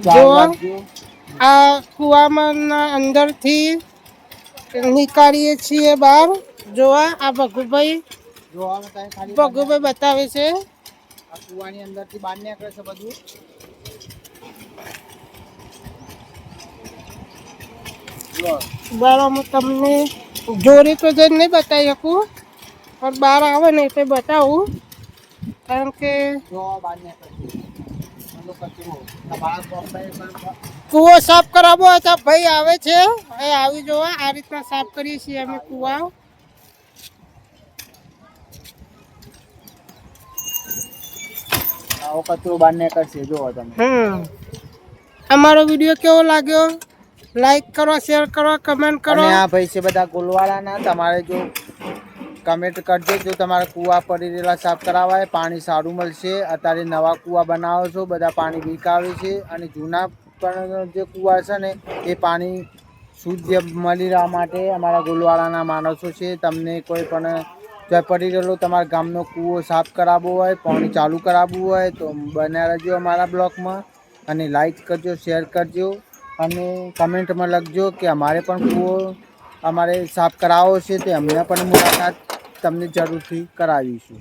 જો આ કુવામાં અંદરથી નીકાળીએ છીએ બહાર. જોવા આ ભગુભાઈ બતાવે છે. આ કુવાની અંદરથી બહાર નીકળે છે બધું. બરાબર તમને જોરી તો જઈને નહીં બતાવી શકું, પણ બહાર આવે ને એટલે બતાવું, કારણ કે કૂવો સાફ કરાવવો હોય તો ભાઈ આવે છે. એ આવી જોવા આ રીતના સાફ કરીએ છીએ અમે કૂવા. આવો કચરો બહાર નીકળશે જોવો તમે. અમારો વિડીયો કેવો લાગ્યો? લાઈક કરો, શેર કરો, કમેન્ટ કરો. અને આ ભાઈ છે બધા ગોલવાળાના. તમારે જો કમેન્ટ કરજો, જો તમારે કૂવા પડી રહેલા સાફ કરાવવા પાણી સારું મળશે. અત્યારે નવા કૂવા બનાવો છો, બધા પાણી વીક આવે છે, અને જૂના પણ જે કૂવા છે ને એ પાણી શુદ્ધ મળી રહેવા માટે અમારા ગોલવાળાના માણસો છે. તમને કોઈ પણ પડી રહેલો તમારા ગામનો કૂવો સાફ કરાવવો હોય, પાણી ચાલુ કરાવવું હોય તો બન્યા રહેજો અમારા બ્લોગમાં. અને લાઈક કરજો, શેર કરજો, અને કમેન્ટમાં લખજો કે અમારે પણ કૂવો અમારે સાફ કરાવવો છે, તો અમને પણ મુલાકાત તમને જરૂરથી કરાવીશું.